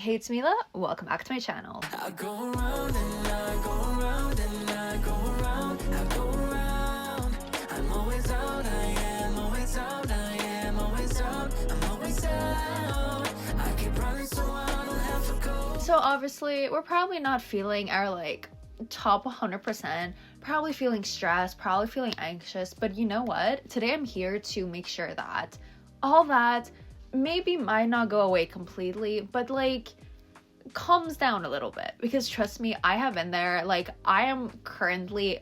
Hey, it's Mila. Welcome back to my channel. I go around and I go around and I go around, I go around. I'm always out, I am always out, I am always out, I'm always out. I keep running so I don't have to go. So obviously, we're probably not feeling our top 100%, probably feeling stressed, probably feeling anxious, but you know what? Today I'm here to make sure that all that maybe might not go away completely, but calms down a little bit, because trust me, I have been there. I am currently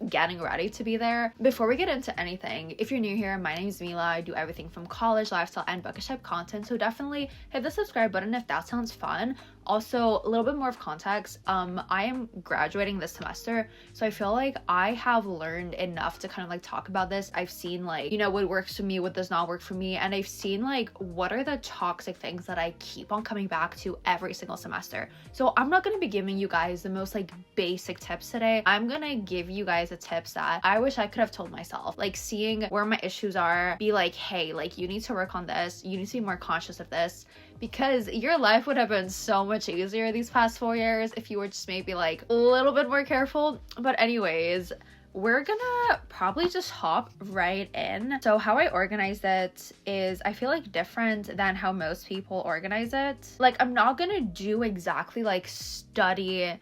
getting ready to be there. Before we get into anything, if you're new here, my name is Mila. I do everything from college, lifestyle, and bookish type content, so definitely hit the subscribe button if that sounds fun. Also, a little bit more of context, I am graduating this semester, so I feel like I have learned enough to kind of talk about this. I've seen what works for me, what does not work for me, and I've seen what are the toxic things that I keep on coming back to every single semester. So I'm not going to be giving you guys the most basic tips today. I'm going to give you guys the tips that I wish I could have told myself, seeing where my issues are, be hey, you need to work on this, you need to be more conscious of this, because your life would have been so much easier these past 4 years if you were just maybe a little bit more careful. But anyways, we're gonna probably just hop right in. So how I organize it is, I feel different than how most people organize it. I'm not gonna do exactly study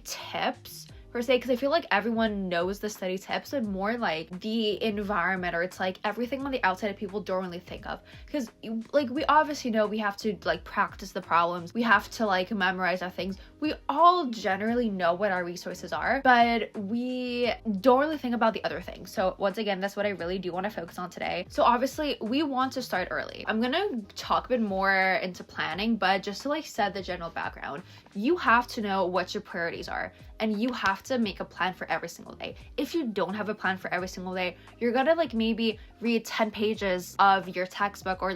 tips per se, because I feel everyone knows the study tips, but more the environment, or it's everything on the outside that people don't really think of. Because we obviously know we have to practice the problems, we have to memorize our things, we all generally know what our resources are, but we don't really think about the other things. So once again, that's what I really do want to focus on today. So obviously we want to start early. I'm gonna talk a bit more into planning, but just to set the general background, you have to know what your priorities are, and you have to make a plan for every single day. If you don't have a plan for every single day, you're gonna maybe read 10 pages of your textbook, or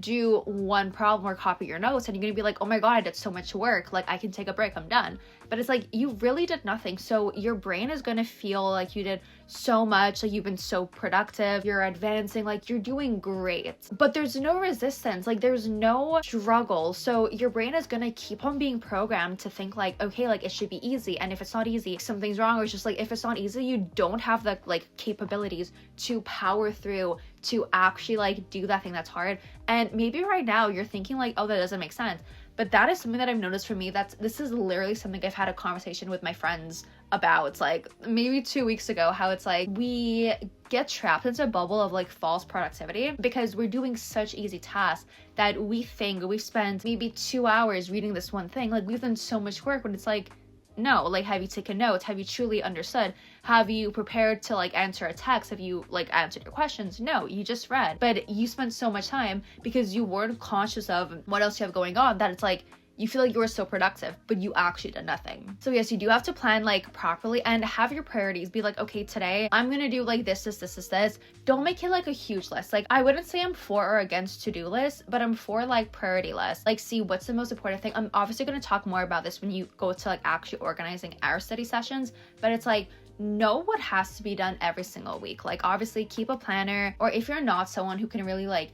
do one problem or copy your notes, and you're gonna be oh my god, I did so much work, I can take a break, I'm done. But it's you really did nothing. So your brain is gonna feel you did so much, you've been so productive, you're advancing, you're doing great, but there's no resistance, there's no struggle. So your brain is gonna keep on being programmed to think okay, it should be easy, and if it's not easy, something's wrong. Or it's just if it's not easy, you don't have the capabilities to power through, to actually do that thing that's hard. And maybe right now you're thinking oh, that doesn't make sense, but that is something that I've noticed for me. This is literally something I've had a conversation with my friends about maybe 2 weeks ago, how it's we get trapped into a bubble of false productivity because we're doing such easy tasks that we think we've spent maybe 2 hours reading this one thing, we've done so much work, but it's no, have you taken notes? Have you truly understood? Have you prepared to answer a text? Have you answered your questions? No, you just read, but you spent so much time because you weren't conscious of what else you have going on, that it's you feel you were so productive, but you actually did nothing. So yes, you do have to plan properly and have your priorities. Be okay, today I'm gonna do this. Don't make it a huge list. I wouldn't say I'm for or against to-do lists, but I'm for priority lists. See what's the most important thing. I'm obviously gonna talk more about this when you go to actually organizing our study sessions, but it's know what has to be done every single week. Obviously keep a planner, or if you're not someone who can really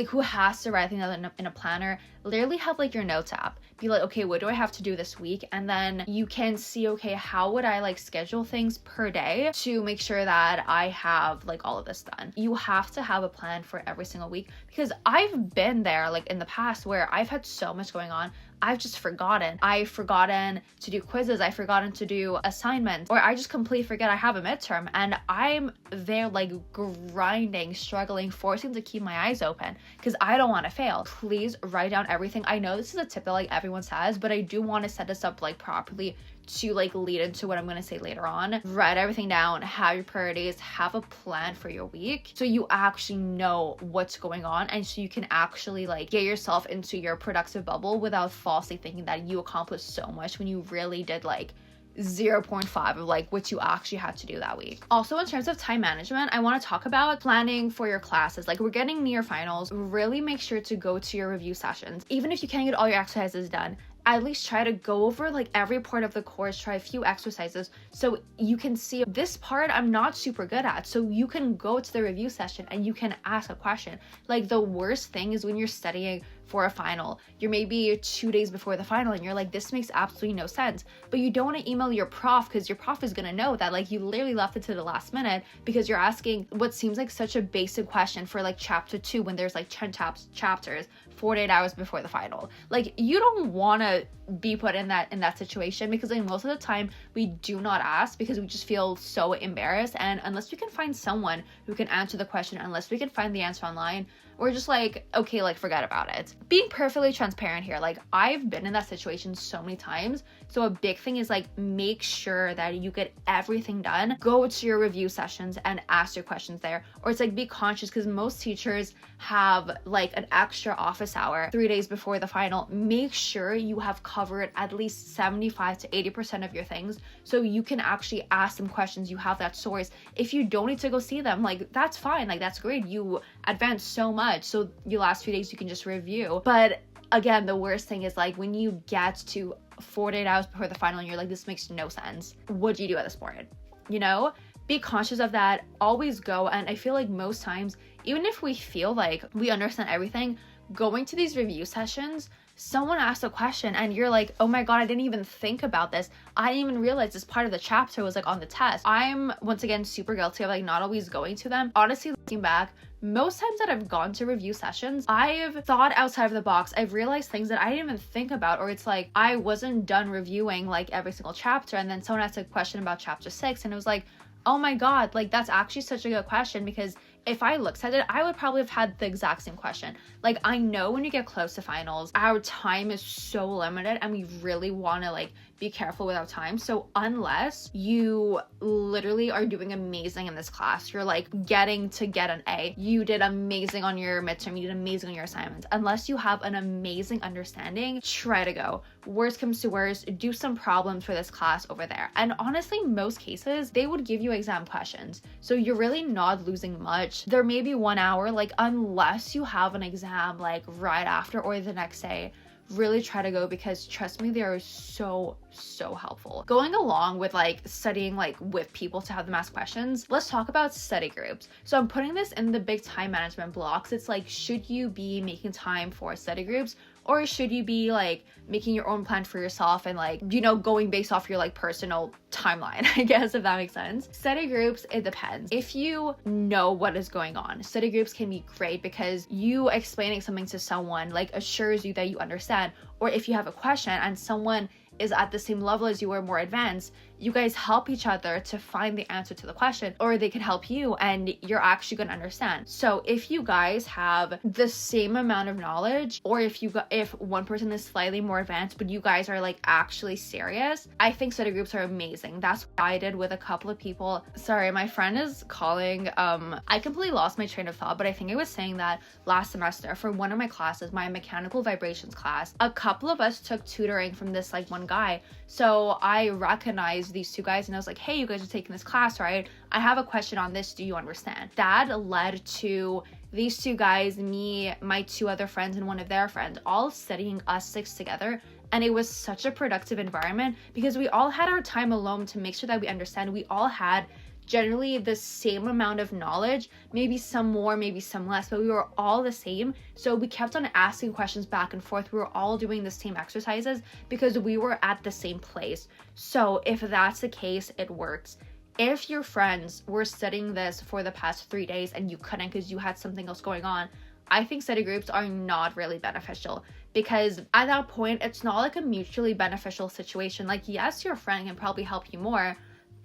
who has to write things out in a planner, literally have your notes app. Be okay, what do I have to do this week? And then you can see, okay, how would I schedule things per day to make sure that I have all of this done. You have to have a plan for every single week, because I've been there in the past where I've had so much going on, I've just forgotten. I've forgotten to do quizzes, I've forgotten to do assignments, or I just completely forget I have a midterm, and I'm there grinding, struggling, forcing to keep my eyes open because I don't want to fail. Please write down everything. I know this is a tip that everyone says, but I do want to set this up properly to lead into what I'm going to say later on. Write everything down, have your priorities, have a plan for your week, so you actually know what's going on, and so you can actually get yourself into your productive bubble without falsely thinking that you accomplished so much when you really did 0.5 of what you actually had to do that week. Also, in terms of time management, I want to talk about planning for your classes. We're getting near finals. Really make sure to go to your review sessions. Even if you can't get all your exercises done, at least try to go over every part of the course, try a few exercises so you can see this part I'm not super good at, so you can go to the review session and you can ask a question. The worst thing is when you're studying for a final. You're maybe 2 days before the final and you're like, this makes absolutely no sense. But you don't want to email your prof because your prof is going to know that like you literally left it to the last minute because you're asking what seems like such a basic question for like chapter 2 when there's like 10 chapters 48 hours before the final. Like, you don't want to be put in that situation, because like most of the time we do not ask because we just feel so embarrassed, and unless we can find someone who can answer the question, unless we can find the answer online, we're just like, okay, like forget about it. Being perfectly transparent here, like I've been in that situation so many times, so a big thing is like make sure that you get everything done. Go to your review sessions and ask your questions there, or it's like be conscious, because most teachers have like an extra office hour 3 days before the final. Make sure you have covered at least 75 to 80% of your things so you can actually ask them questions. You have that source. If you don't need to go see them, like that's fine, like that's great, you advanced so much, so your last few days you can just review. But again, the worst thing is like when you get to 48 hours before the final and you're like, this makes no sense, what do you do at this point? You know, be conscious of that. Always go. And I feel like most times, even if we feel like we understand everything, going to these review sessions, someone asks a question and you're like, oh my god, I didn't even think about this, I didn't even realize this part of the chapter was like on the test. I'm once again super guilty of like not always going to them. Honestly, looking back, most times that I've gone to review sessions, I've thought outside of the box. I've realized things that I didn't even think about, or it's like I wasn't done reviewing like every single chapter and then someone asked a question about chapter 6 and it was like, oh my god, like that's actually such a good question, because if I looked at it, I would probably have had the exact same question. Like, I know when you get close to finals, our time is so limited and we really want to like be careful with our time. So unless you literally are doing amazing in this class, you're like getting to get an A, you did amazing on your midterm, you did amazing on your assignments, unless you have an amazing understanding, try to go. Worst comes to worst, do some problems for this class over there. And honestly, most cases, they would give you exam questions. So you're really not losing much. There may be 1 hour, like unless you have an exam like right after or the next day, really try to go, because trust me, they are so helpful. Going along with like studying like with people to have them ask questions, let's talk about study groups. So I'm putting this in the big time management blocks. It's like, should you be making time for study groups, or should you be like making your own plan for yourself and like, you know, going based off your like personal timeline, I guess, if that makes sense. Study groups, it depends. If you know what is going on, study groups can be great because you explaining something to someone like assures you that you understand. Or if you have a question and someone is at the same level as you or more advanced, you guys help each other to find the answer to the question, or they can help you and you're actually going to understand. So if you guys have the same amount of knowledge, or if one person is slightly more advanced but you guys are like actually serious, I think study groups are amazing. That's what I did with a couple of people. Sorry, my friend is calling. I completely lost my train of thought, but I think I was saying that last semester for one of my classes, my mechanical vibrations class, a couple of us took tutoring from this like one guy. So I recognized these two guys and I was like, hey, you guys are taking this class, right? I have a question on this, do you understand? That led to these two guys, me, my two other friends, and one of their friends, all studying us 6 together. And it was such a productive environment because we all had our time alone to make sure that we understand. We all had generally the same amount of knowledge, maybe some more, maybe some less, but we were all the same. So we kept on asking questions back and forth. We were all doing the same exercises because we were at the same place. So if that's the case, it works. If your friends were studying this for the past 3 days and you couldn't because you had something else going on, I think study groups are not really beneficial, because at that point, it's not like a mutually beneficial situation. Like, yes, your friend can probably help you more,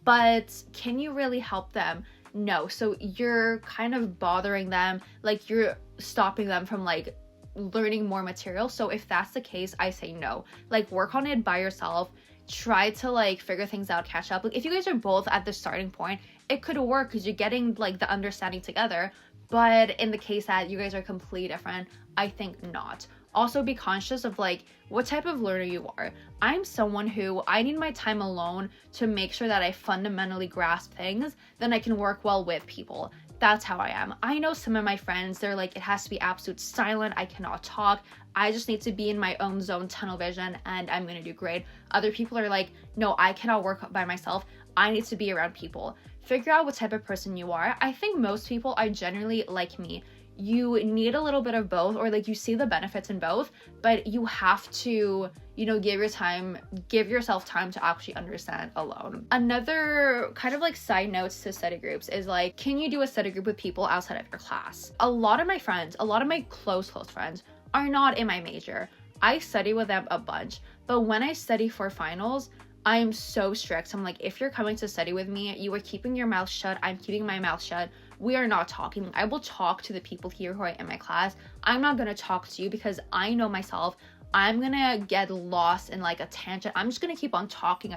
but can you really help them? No. So you're kind of bothering them, like you're stopping them from like learning more material. So if that's the case, I say no. Like, work on it by yourself. Try to like figure things out, catch up. Like, if you guys are both at the starting point, it could work because you're getting like the understanding together. But in the case that you guys are completely different, I think not. Also, be conscious of like what type of learner you are. I'm someone who I need my time alone to make sure that I fundamentally grasp things, then I can work well with people. That's how I am. I know some of my friends, they're like, it has to be absolute silent, I cannot talk, I just need to be in my own zone, tunnel vision, and I'm gonna do great. Other people are like, no, I cannot work by myself, I need to be around people. Figure out what type of person you are. I think most people are generally like me. you need a little bit of both, or like you see the benefits in both, but you have to, you know, give yourself time to actually understand alone. Another kind of like side notes to study groups is like, can you do a study group with people outside of your class? A lot of my friends, a lot of my close friends are not in my major. I study with them a bunch, but when I study for finals, I am so strict. I'm like, if you're coming to study with me, you are keeping your mouth shut. I'm keeping my mouth shut. We are not talking. I will talk to the people here who are in my class. I'm not going to talk to you because I know myself. I'm going to get lost in like a tangent. I'm just going to keep on talking,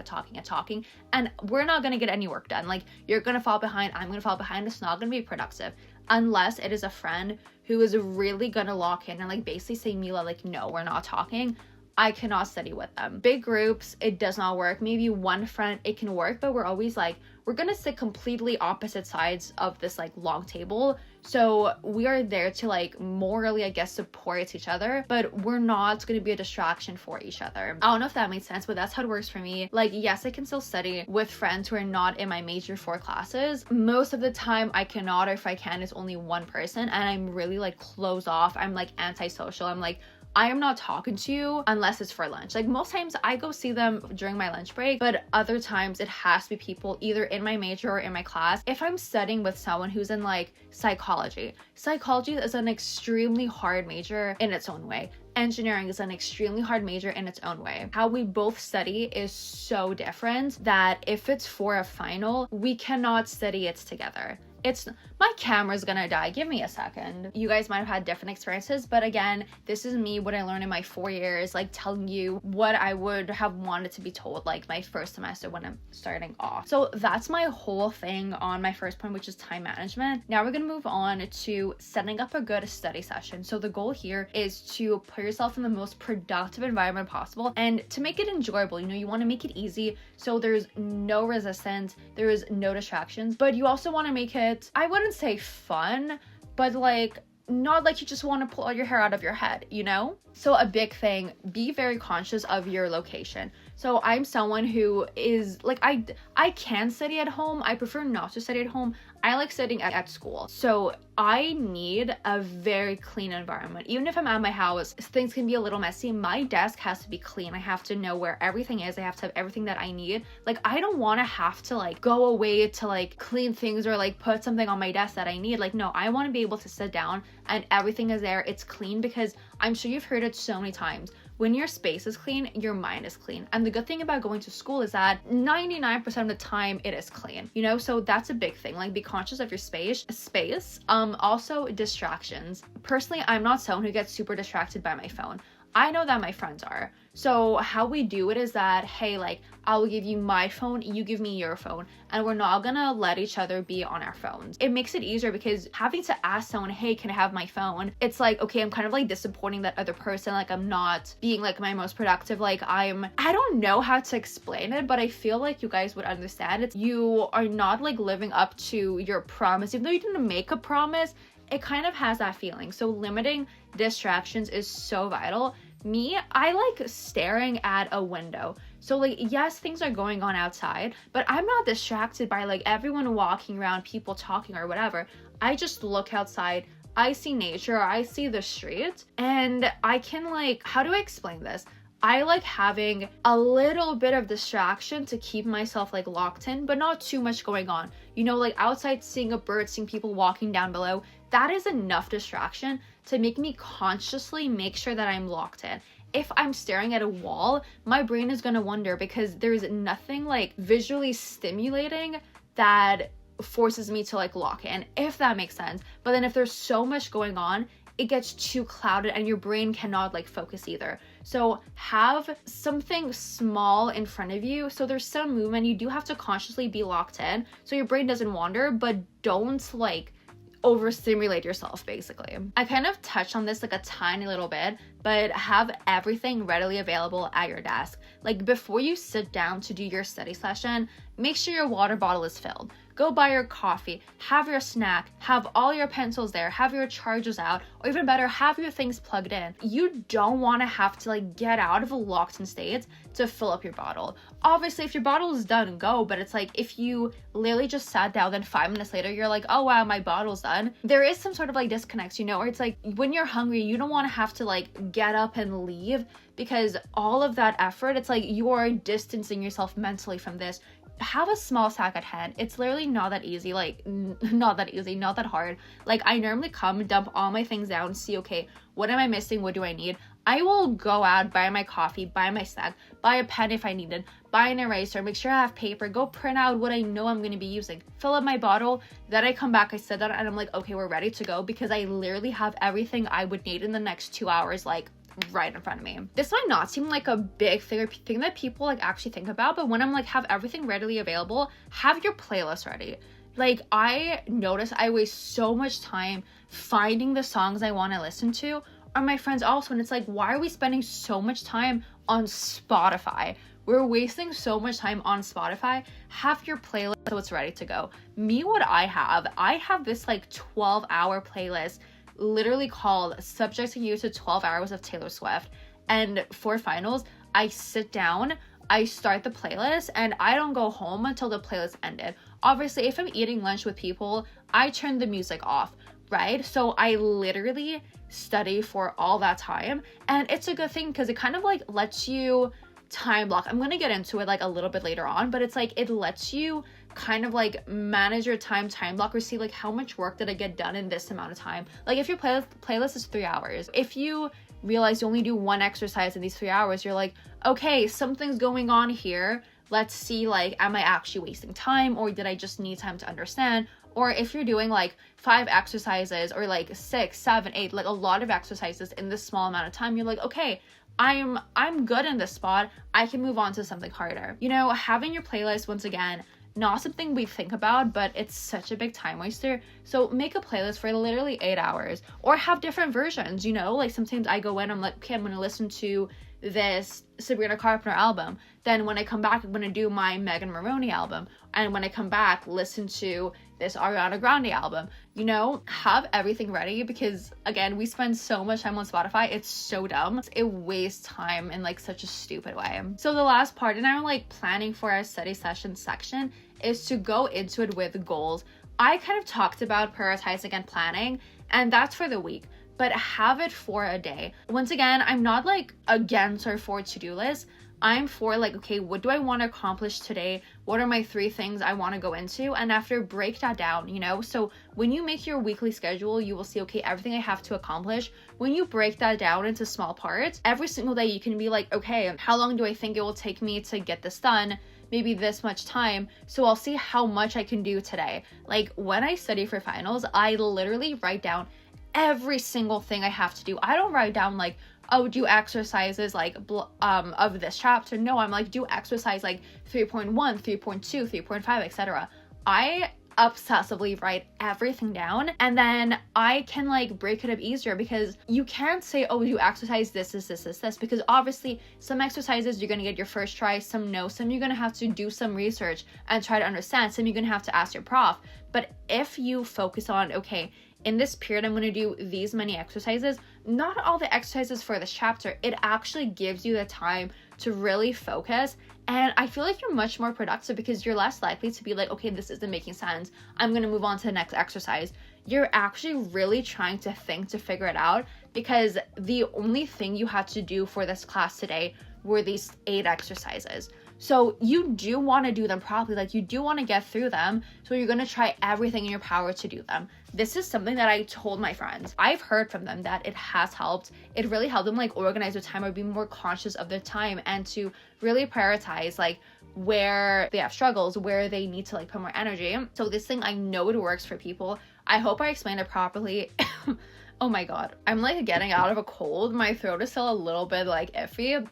and we're not going to get any work done. Like, you're going to fall behind. I'm going to fall behind. It's not going to be productive unless it is a friend who is really going to lock in and like basically say, Mila, like, no, we're not talking. I cannot study with them. Big groups, it does not work. Maybe one friend, it can work, but we're always like, we're gonna sit completely opposite sides of this like long table. So we are there to like morally, I guess, support each other, but we're not gonna be a distraction for each other. I don't know if that makes sense, but that's how it works for me. Like, yes, I can still study with friends who are not in my major 4 classes. Most of the time I cannot, or if I can, it's only one person, and I'm really like closed off. I'm like antisocial. I'm like, I am not talking to you unless it's for lunch. Like, most times I go see them during my lunch break, but other times it has to be people either in my major or in my class. If I'm studying with someone who's in like psychology is an extremely hard major in its own way. Engineering is an extremely hard major in its own way. How we both study is so different that if it's for a final, we cannot study it together. My camera's gonna die. Give me a second. You guys might have had different experiences, but again, this is me, what I learned in my 4 years, like telling you what I would have wanted to be told like my first semester when I'm starting off. So that's my whole thing on my first point, which is time management. Now we're gonna move on to setting up a good study session. So the goal here is to put yourself in the most productive environment possible and to make it enjoyable. You know, you want to make it easy so there's no resistance, there is no distractions, but you also want to make it, I wouldn't say fun, but like not like you just want to pull all your hair out of your head, you know? So a big thing, be very conscious of your location. So I'm someone who is like, I can study at home. I prefer not to study at home. I like studying at school. So I need a very clean environment. Even if I'm at my house, things can be a little messy. My desk has to be clean. I have to know where everything is. I have to have everything that I need. Like, I don't want to have to like go away to like clean things or like put something on my desk that I need. Like, no, I want to be able to sit down and everything is there. It's clean, because I'm sure you've heard it so many times. When your space is clean, your mind is clean. And the good thing about going to school is that 99% of the time it is clean, you know? So that's a big thing. Like, be conscious of your space. Also distractions. Personally, I'm not someone who gets super distracted by my phone. I know that my friends are. So how we do it is that, hey, like, I'll give you my phone, you give me your phone, and we're not gonna let each other be on our phones. It makes it easier, because having to ask someone, hey, can I have my phone? It's like, okay, I'm kind of like disappointing that other person. Like, I'm not being like my most productive. Like, I don't know how to explain it, but I feel like you guys would understand it. You are not like living up to your promise. Even though you didn't make a promise, it kind of has that feeling. So limiting distractions is so vital. Me, I like staring at a window. So like, yes, things are going on outside, but I'm not distracted by like everyone walking around, people talking or whatever. I just look outside, I see nature, I see the street, and I can like, how do I explain this? I like having a little bit of distraction to keep myself like locked in, but not too much going on. You know, like outside, seeing a bird, seeing people walking down below, that is enough distraction to make me consciously make sure that I'm locked in. If I'm staring at a wall, my brain is gonna wander, because there's nothing like visually stimulating that forces me to like lock in, if that makes sense. But then if there's so much going on, it gets too clouded and your brain cannot like focus either. So have something small in front of you, so there's some movement. You do have to consciously be locked in so your brain doesn't wander, but don't like overstimulate yourself, basically. I kind of touched on this like a tiny little bit, but have everything readily available at your desk. Like, before you sit down to do your study session, make sure your water bottle is filled. go buy your coffee, have your snack, have all your pencils there, have your chargers out, or even better, have your things plugged in. You don't want to have to like get out of a locked-in state to fill up your bottle. Obviously, if your bottle is done, go, but it's like if you literally just sat down, then 5 minutes later, you're like, oh wow, my bottle's done. There is some sort of like disconnect, you know, or it's like when you're hungry, you don't want to have to like get up and leave, because all of that effort, it's like you're distancing yourself mentally from this. Have a small snack at hand. It's literally not that easy, like not that easy, not that hard. Like I normally come, dump all my things down, see, okay, what am I missing, what do I need? I will go out, buy my coffee, buy my snack, buy a pen if I need it, buy an eraser, make sure I have paper, go print out what I know I'm going to be using, fill up my bottle, then I come back, I sit down, and I'm like, okay, we're ready to go, because I literally have everything I would need in the next 2 hours, like right in front of me. This might not seem like a big thing or thing that people like actually think about, but when I'm like, have everything readily available, have your playlist ready. Like I notice I waste so much time finding the songs I want to listen to, or my friends also, and it's like, why are we spending so much time on Spotify? We're wasting so much time on Spotify. Have your playlist so it's ready to go. Me, what I have this like 12-hour playlist literally called Subjecting You to 12 Hours of Taylor Swift. And for finals, I sit down, I start the playlist, and I don't go home until the playlist ended. Obviously, if I'm eating lunch with people, I turn the music off, right? So I literally study for all that time, and it's a good thing because it kind of like lets you time block. I'm gonna get into it like a little bit later on, but it's like it lets you kind of like manage your time block, or see like how much work did I get done in this amount of time. Like if your playlist is 3 hours, if you realize you only do one exercise in these 3 hours, you're like, okay, something's going on here. Let's see, like, am I actually wasting time, or did I just need time to understand? Or if you're doing like 5 exercises, or like 6, 7, 8, like a lot of exercises in this small amount of time, you're like, okay, I'm good in this spot. I can move on to something harder. You know, having your playlist, once again, not something we think about, but it's such a big time waster. So make a playlist for literally 8 hours, or have different versions, you know, like sometimes I go in, I'm like, okay, I'm going to listen to this Sabrina Carpenter album. Then when I come back, I'm going to do my Megan Maroney album. And when I come back, listen to this Ariana Grande album. You know, have everything ready, because again, we spend so much time on Spotify. It's so dumb. It wastes time in like such a stupid way. So the last part in our like planning for our study session section is to go into it with goals. I kind of talked about prioritizing and planning, and that's for the week, but have it for a day. Once again, I'm not like against or for to-do list. I'm for like, okay, what do I want to accomplish today? What are my 3 things I want to go into? And after, break that down, you know? So when you make your weekly schedule, you will see, okay, everything I have to accomplish. When you break that down into small parts, every single day you can be like, okay, how long do I think it will take me to get this done? Maybe this much time, so I'll see how much I can do today. Like when I study for finals, I literally write down every single thing I have to do. I don't write down like, oh, do exercises like of this chapter. No, I'm like, do exercise like 3.1, 3.2, 3.5, etc. I obsessively write everything down, and then I can like break it up easier, because you can't say, oh, you exercise this, because obviously some exercises you're gonna get your first try, some no, some you're gonna have to do some research and try to understand, some you're gonna have to ask your prof. But if you focus on, okay, in this period, I'm going to do these many exercises, not all the exercises for this chapter, it actually gives you the time to really focus. And I feel like you're much more productive, because you're less likely to be like, okay, this isn't making sense, I'm going to move on to the next exercise. You're actually really trying to think to figure it out, because the only thing you had to do for this class today were these 8 exercises. So you do want to do them properly, like you do want to get through them, so you're going to try everything in your power to do them. This is something that I told my friends. I've heard from them that it has helped. It really helped them like organize their time, or be more conscious of their time, and to really prioritize like where they have struggles, where they need to like put more energy. So this thing, I know it works for people. I hope I explained it properly. Oh my god, I'm like getting out of a cold. My throat is still a little bit like iffy.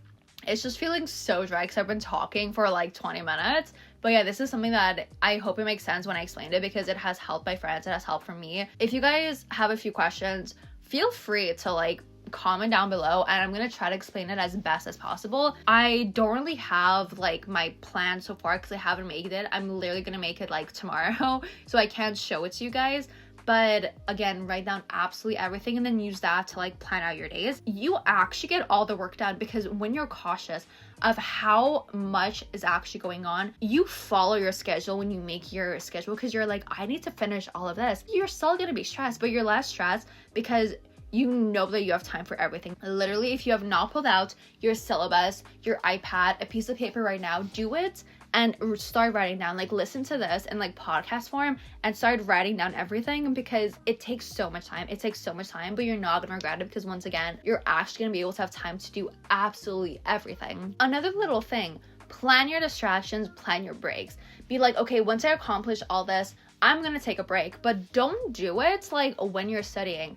It's just feeling so dry because I've been talking for like 20 minutes. But yeah, this is something that I hope it makes sense when I explained it, because it has helped my friends, it has helped from me. If you guys have a few questions, feel free to like comment down below and I'm gonna try to explain it as best as possible. I don't really have like my plan so far because I haven't made it. I'm literally gonna make it like tomorrow, so I can't show it to you guys. But again, write down absolutely everything and then use that to like plan out your days. You actually get all the work done because when you're cautious of how much is actually going on, you follow your schedule when you make your schedule because you're like, I need to finish all of this. You're still gonna be stressed, but you're less stressed because you know that you have time for everything. Literally, if you have not pulled out your syllabus, your iPad, a piece of paper right now, do it and start writing down. Like, listen to this in like podcast form and start writing down everything because it takes so much time. It takes so much time, but you're not gonna regret it because once again, you're actually gonna be able to have time to do absolutely everything. Another little thing, plan your distractions, plan your breaks. Be like, okay, once I accomplish all this, I'm gonna take a break, but don't do it like when you're studying.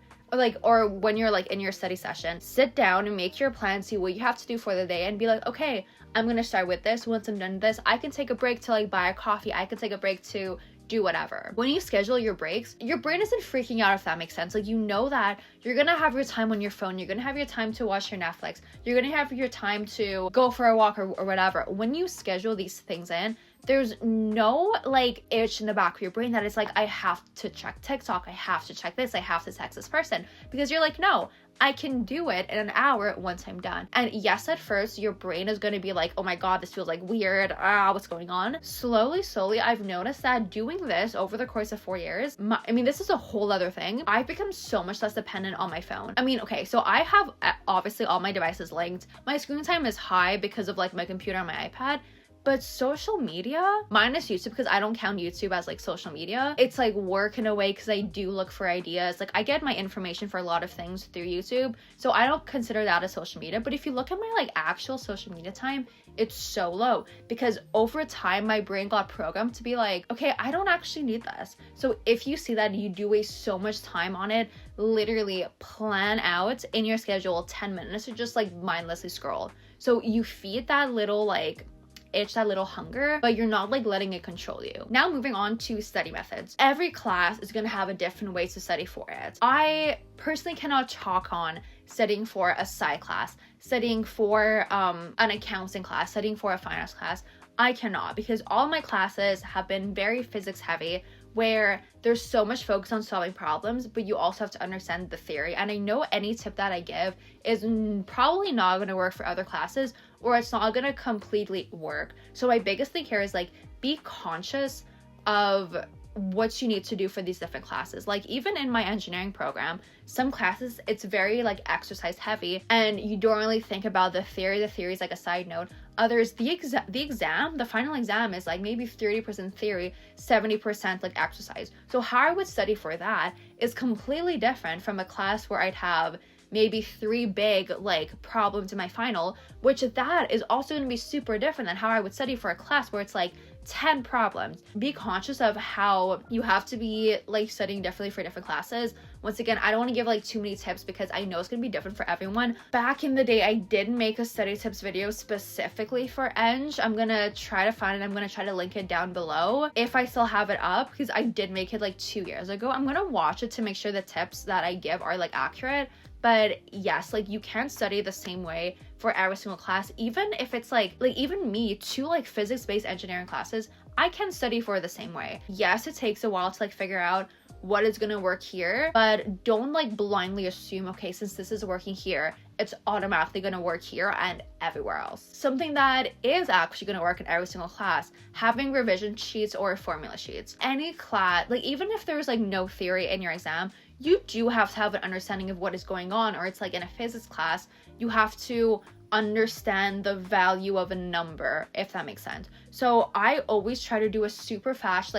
Or when you're like in your study session. Sit down and make your plan, see what you have to do for the day and be like, okay, I'm gonna start with this. Once I'm done with this, I can take a break to like buy a coffee. I can take a break to do whatever. When you schedule your breaks, your brain isn't freaking out, if that makes sense. Like, you know that you're gonna have your time on your phone, you're gonna have your time to watch your Netflix, you're gonna have your time to go for a walk or whatever. When you schedule these things in, there's no like itch in the back of your brain that it's like, I have to check TikTok, I have to check this, I have to text this person, because you're like, no, I can do it in an hour once I'm done. And yes, at first your brain is going to be like, oh my god, this feels like weird, what's going on? Slowly I've noticed that doing this over the course of 4 years, this is a whole other thing. I've become so much less dependent on my phone. Okay, so I have obviously all my devices linked. My screen time is high because of like my computer and my iPad. But social media, minus YouTube, because I don't count YouTube as like social media, it's like work in a way because I do look for ideas. Like, I get my information for a lot of things through YouTube, so I don't consider that as social media. But if you look at my like actual social media time, it's so low because over time my brain got programmed to be like, okay, I don't actually need this. So if you see that you do waste so much time on it, literally plan out in your schedule 10 minutes to just like mindlessly scroll. So you feed that little like itch, that little hunger, but you're not like letting it control you. Now moving on to study methods. Every class is going to have a different way to study for it. I personally cannot talk on studying for a sci class, studying for an accounting class, studying for a finance class. I cannot, because all my classes have been very physics heavy, where there's so much focus on solving problems, but you also have to understand the theory. And I know any tip that I give is probably not going to work for other classes, or it's not going to completely work. So my biggest thing here is like, be conscious of what you need to do for these different classes. Like, even in my engineering program, some classes, it's very like exercise heavy and you don't really think about the theory. The theory is like a side note. Others, the final exam is like maybe 30% theory, 70% like exercise. So how I would study for that is completely different from a class where I'd have maybe 3 big like problems in my final, which that is also going to be super different than how I would study for a class where it's like 10 problems. Be conscious of how you have to be like studying differently for different classes. Once again, I don't want to give like too many tips because I know it's going to be different for everyone. Back in the day, I did make a study tips video specifically for Eng. I'm going to try to find it. I'm going to try to link it down below if I still have it up, because I did make it like 2 years ago. I'm going to watch it to make sure the tips that I give are like accurate. But yes, like, you can't study the same way for every single class. Even if it's like even me, 2 like physics-based engineering classes, I can study for the same way. Yes, it takes a while to like figure out what is gonna work here, but don't like blindly assume, okay, since this is working here, it's automatically gonna work here and everywhere else. Something that is actually gonna work in every single class, having revision sheets or formula sheets. Any class, like, even if there's like no theory in your exam, you do have to have an understanding of what is going on. Or it's like in a physics class, you have to understand the value of a number, if that makes sense. So I always try to do a super fast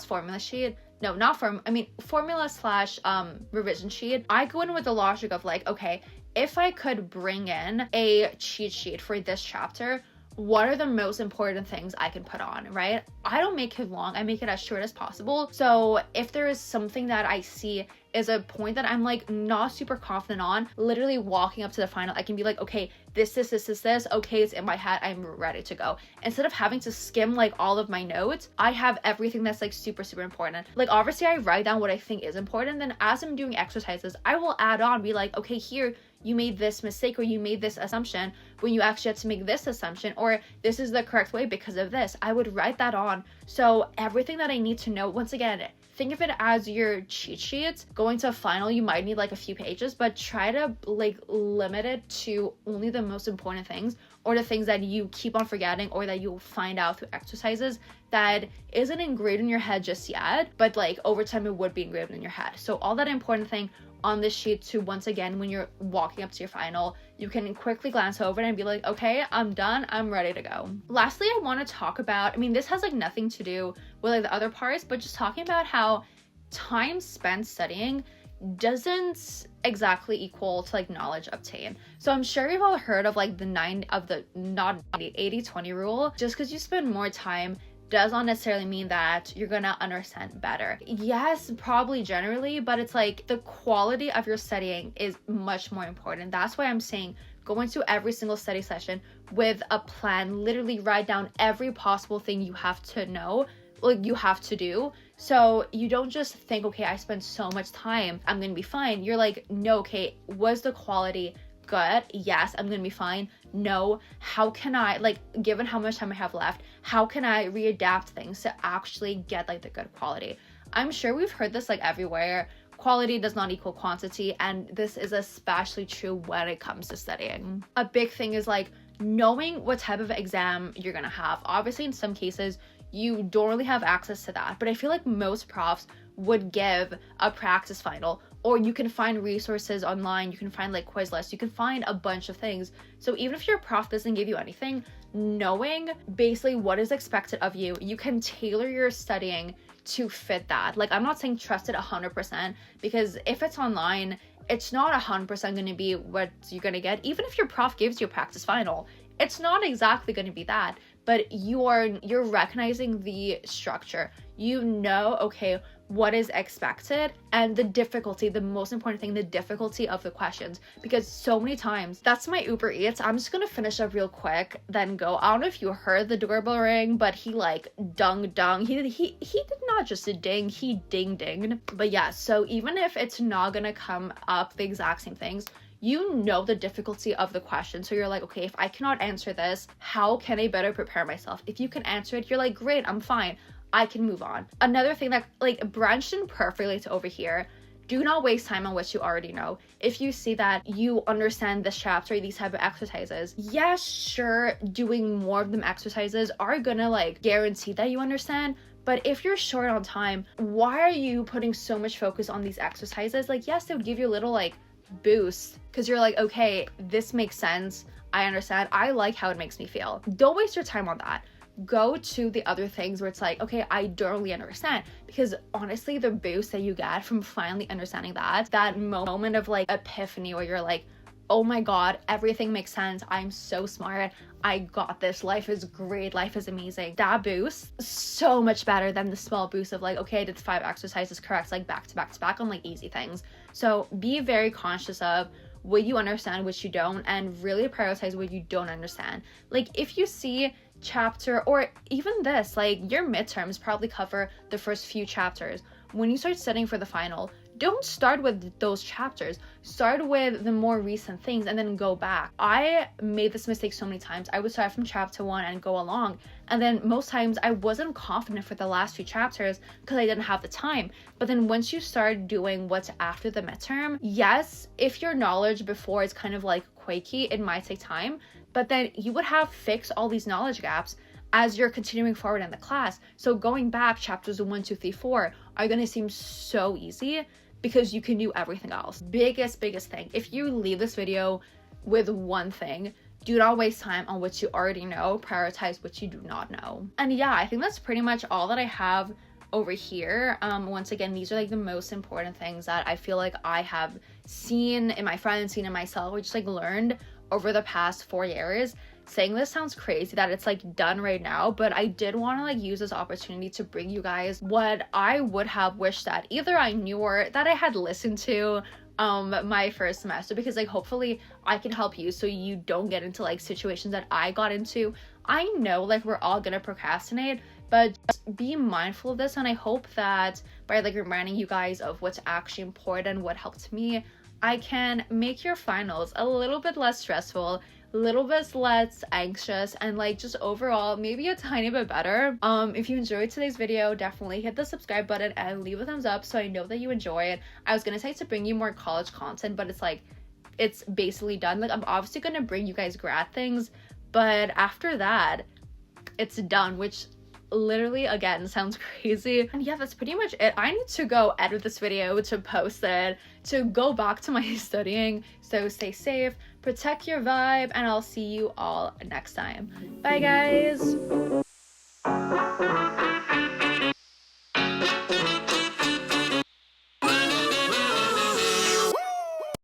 formula sheet. No, not formula / revision sheet. I go in with the logic of like, okay, if I could bring in a cheat sheet for this chapter, what are the most important things I can put on, right? I don't make it long, I make it as short as possible. So if there is something that I see is a point that I'm like not super confident on, literally walking up to the final, I can be like, okay, this, okay, it's in my head, I'm ready to go. Instead of having to skim like all of my notes, I have everything that's like super important. Like, obviously I write down what I think is important, then as I'm doing exercises, I will add on, be like, okay, here, you made this mistake or you made this assumption when you actually had to make this assumption, or this is the correct way because of this. I would write that on. So everything that I need to know, once again, think of it as your cheat sheet. Going to a final, you might need like a few pages, but try to like limit it to only the most important things, or the things that you keep on forgetting, or that you'll find out through exercises that isn't engraved in your head just yet, but like over time it would be engraved in your head. So all that important thing on this sheet to, once again, when you're walking up to your final, you can quickly glance over it and be like, okay, I'm done, I'm ready to go. Lastly, I want to talk about, I mean, this has like nothing to do with like the other parts, but just talking about how time spent studying doesn't exactly equal to like knowledge obtained. So I'm sure you've all heard of like the 80-20 rule. Just because you spend more time does not necessarily mean that you're gonna understand better. Yes, probably generally, but it's like the quality of your studying is much more important. That's why I'm saying go into every single study session with a plan. Literally write down every possible thing you have to know, like you have to do. So you don't just think, okay, I spent so much time, I'm gonna be fine. You're like, no, okay, was the quality good? Yes, I'm gonna be fine. No, how can I, like, given how much time I have left, how can I readapt things to actually get like the good quality? I'm sure we've heard this like everywhere. Quality does not equal quantity, and this is especially true when it comes to studying. A big thing is like knowing what type of exam you're gonna have. Obviously, in some cases, you don't really have access to that, but I feel like most profs would give a practice final, or you can find resources online, you can find like quiz lists, you can find a bunch of things. So even if your prof doesn't give you anything, knowing basically what is expected of you, you can tailor your studying to fit that. Like, I'm not saying trust it 100%, because if it's online, it's not 100% going to be what you're going to get. Even if your prof gives you a practice final, it's not exactly going to be that, but you're recognizing the structure. You know, okay, what is expected, and the difficulty, the most important thing, the difficulty of the questions. Because so many times, that's my Uber Eats. I'm just gonna finish up real quick, then go. I don't know if you heard the doorbell ring, but he like dung. He did not just a ding, he dinged. But yeah, so even if it's not gonna come up the exact same things, you know the difficulty of the question. So you're like, okay, if I cannot answer this, how can I better prepare myself? If you can answer it, you're like, great, I'm fine, I can move on. Another thing that like branched in perfectly to over here, do not waste time on what you already know. If you see that you understand this chapter, these type of exercises, yes, sure, doing more of them exercises are gonna like guarantee that you understand. But if you're short on time, why are you putting so much focus on these exercises? Like, yes, they would give you a little like boost, because you're like, okay, this makes sense, I understand, I like how it makes me feel. Don't waste your time on that. Go to the other things where it's like, okay, I don't really understand. Because honestly, the boost that you get from finally understanding that moment of like epiphany where you're like, oh my god, everything makes sense, I'm so smart, I got this, life is great, life is amazing. That boost, so much better than the small boost of like, okay, I did 5 exercises correct, like back to back on like easy things. So be very conscious of what you understand, what you don't, and really prioritize what you don't understand. Like if you see chapter, or even this, like your midterms probably cover the first few chapters. When you start studying for the final, don't start with those chapters. Start with the more recent things and then go back. I made this mistake so many times. I would start from chapter 1 and go along. And then most times I wasn't confident for the last few chapters because I didn't have the time. But then once you start doing what's after the midterm, yes, if your knowledge before is kind of like quaky, it might take time. But then you would have fixed all these knowledge gaps as you're continuing forward in the class. So going back, chapters 1, 2, 3, 4 are going to seem so easy because you can do everything else. Biggest thing. If you leave this video with one thing, do not waste time on what you already know. Prioritize what you do not know. And yeah, I think that's pretty much all that I have over here. Once again, these are like the most important things that I feel like I have seen in my friends, seen in myself, or just like learned over the past 4 years. Saying this sounds crazy that it's like done right now, but I did want to like use this opportunity to bring you guys what I would have wished that either I knew or that I had listened to my first semester, because like hopefully I can help you so you don't get into like situations that I got into. I know like we're all gonna procrastinate, but just be mindful of this, and I hope that by like reminding you guys of what's actually important, what helped me, I can make your finals a little bit less stressful, a little bit less anxious, and like just overall maybe a tiny bit better. If you enjoyed today's video, definitely hit the subscribe button and leave a thumbs up so I know that you enjoy it. I was gonna say to bring you more college content, but it's like, it's basically done. Like, I'm obviously gonna bring you guys grad things, but after that it's done, which literally again sounds crazy. And yeah, that's pretty much it. I need to go edit this video to post it, to go back to my studying. So stay safe, protect your vibe, and I'll see you all next time. Bye guys.